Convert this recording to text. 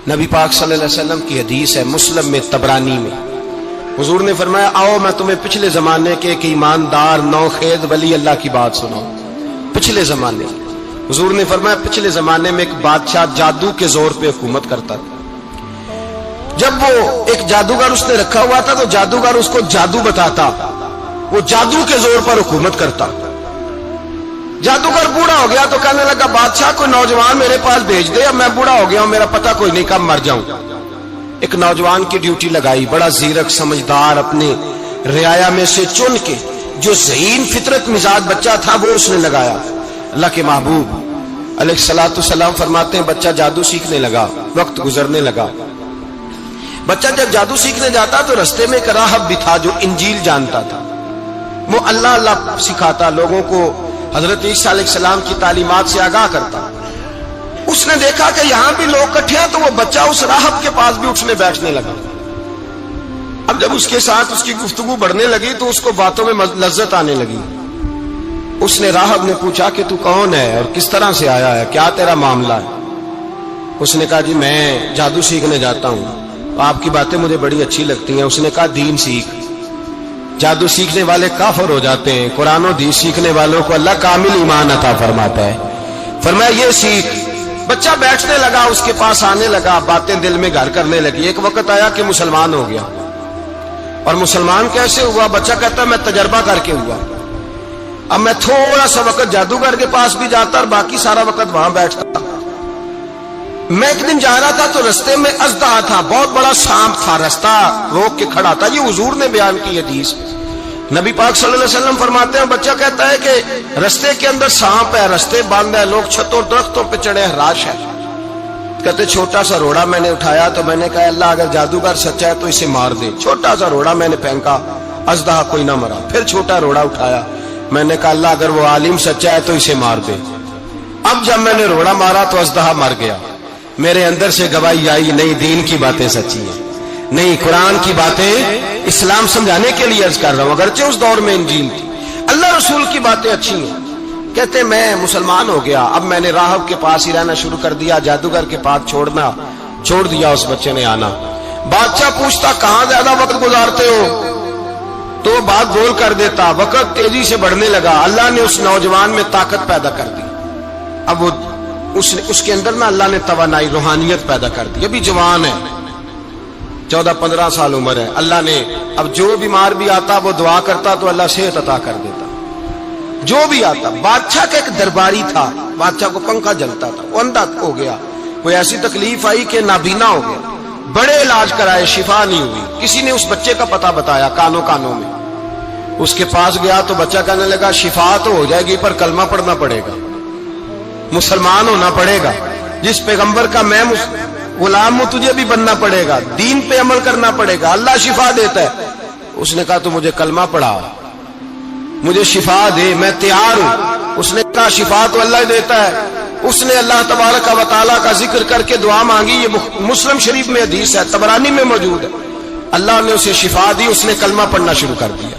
نبی پاک صلی اللہ علیہ وسلم کی حدیث ہے مسلم میں طبرانی میں، حضور نے فرمایا آؤ میں تمہیں پچھلے زمانے کے ایک ایماندار نوخیز ولی اللہ کی بات سناؤں۔ پچھلے زمانے حضور نے فرمایا پچھلے زمانے میں ایک بادشاہ جادو کے زور پہ حکومت کرتا تھا۔ جب وہ ایک جادوگر اس نے رکھا ہوا تھا تو جادوگر اس کو جادو بتاتا، وہ جادو کے زور پر حکومت کرتا۔ جادوگر بوڑھا ہو گیا تو کہنے لگا بادشاہ کوئی نوجوان میرے پاس بھیج دے، اب میں بوڑھا ہو گیا ہوں، میرا پتہ کوئی نہیں کب مر جاؤں۔ ایک نوجوان کی ڈیوٹی لگائی، بڑا زیرک سمجھدار اپنے رعایا میں سے چن کے جو ذہین فطرت مزاج بچہ تھا وہ اس نے لگایا۔ اللہ کے محبوب علیہ الصلوۃ والسلام فرماتے ہیں بچہ جادو سیکھنے لگا، وقت گزرنے لگا۔ بچہ جب جادو سیکھنے جاتا تو رستے میں ایک راہب بھی تھا جو انجیل جانتا تھا، وہ اللہ اللہ سکھاتا، لوگوں کو حضرت عیسیٰ علیہ السلام کی تعلیمات سے آگاہ کرتا۔ اس نے دیکھا کہ یہاں بھی لوگ اکٹھے ہیں تو وہ بچہ اس راہب کے پاس بھی اٹھنے بیٹھنے لگا۔ اب جب اس کے ساتھ اس کی گفتگو بڑھنے لگی تو اس کو باتوں میں لذت آنے لگی۔ اس نے راہب نے پوچھا کہ تو کون ہے اور کس طرح سے آیا ہے، کیا تیرا معاملہ ہے؟ اس نے کہا جی میں جادو سیکھنے جاتا ہوں، آپ کی باتیں مجھے بڑی اچھی لگتی ہیں۔ اس نے کہا دین سیکھ، جادو سیکھنے والے کافر ہو جاتے ہیں، قرآن و حدیث سیکھنے والوں کو اللہ کامل ایمان عطا فرماتا ہے۔ فرمایا یہ سیکھ۔ بچہ بیٹھنے لگا، اس کے پاس آنے لگا، باتیں دل میں گھر کرنے لگی۔ ایک وقت آیا کہ مسلمان ہو گیا، اور مسلمان کیسے ہوا؟ بچہ کہتا میں تجربہ کر کے ہوا۔ اب میں تھوڑا سا وقت جادوگر کے پاس بھی جاتا اور باقی سارا وقت وہاں بیٹھتا۔ میں ایک دن جا رہا تھا تو رستے میں اژدہا تھا، بہت بڑا سانپ تھا، رستہ روک کے کھڑا تھا۔ یہ حضور نے بیان کی حدیث۔ نبی پاک صلی اللہ علیہ وسلم فرماتے ہیں بچہ کہتا ہے کہ رستے کے اندر سانپ ہے، رستے بند ہے، لوگ چھتوں درختوں پہ چڑھے، ہراش ہے۔ کہتے چھوٹا سا روڑا میں نے اٹھایا تو میں نے کہا اللہ اگر جادوگر سچا ہے تو اسے مار دے۔ چھوٹا سا روڑا میں نے پھینکا، اژدہا کوئی نہ مرا۔ پھر چھوٹا روڑا اٹھایا، میں نے کہا اللہ اگر وہ عالم سچا ہے تو اسے مار دے۔ اب جب میں نے روڑا مارا تو اژدہا مر گیا۔ میرے اندر سے گواہی آئی نہیں دین کی باتیں سچی ہیں، نہیں قرآن کی باتیں اسلام سمجھانے کے لیے عرض کر رہا ہوں، اگرچہ اس دور میں انجیل تھی، اللہ رسول کی باتیں اچھی ہیں۔ کہتے میں مسلمان ہو گیا، اب میں نے راہب کے پاس ہی رہنا شروع کر دیا، جادوگر کے پاس چھوڑ دیا اس بچے نے آنا۔ بادشاہ پوچھتا کہاں زیادہ وقت گزارتے ہو تو وہ بات گول کر دیتا۔ وقت تیزی سے بڑھنے لگا، اللہ نے اس نوجوان میں طاقت پیدا کر دی۔ اب وہ اس کے اندر نا اللہ نے توانائی روحانیت پیدا کر دی، ابھی جوان ہے، 14-15 سال عمر ہے۔ اللہ نے اب جو بیمار بھی آتا وہ دعا کرتا تو اللہ صحت عطا کر دیتا، جو بھی آتا۔ بادشاہ کا ایک درباری تھا، بادشاہ کو پنکھا جلتا تھا، وہ اندھا ہو گیا، کوئی ایسی تکلیف آئی کہ نابینا ہو گیا، بڑے علاج کرائے شفا نہیں ہوئی۔ کسی نے اس بچے کا پتہ بتایا کانوں میں، اس کے پاس گیا تو بچہ کہنے لگا شفا تو ہو جائے گی پر کلمہ پڑھنا پڑے گا، مسلمان ہونا پڑے گا، جس پیغمبر کا میں غلام ہوں تجھے بھی بننا پڑے گا، دین پہ عمل کرنا پڑے گا، اللہ شفا دیتا ہے۔ اس نے کہا تو مجھے کلمہ پڑھا، مجھے شفا دے، میں تیار ہوں۔ اس نے کہا شفا تو اللہ دیتا ہے۔ اس نے اللہ تبارک و تعالیٰ کا ذکر کر کے دعا مانگی، یہ مسلم شریف میں حدیث ہے، طبرانی میں موجود ہے۔ اللہ نے اسے شفا دی، اس نے کلمہ پڑھنا شروع کر دیا۔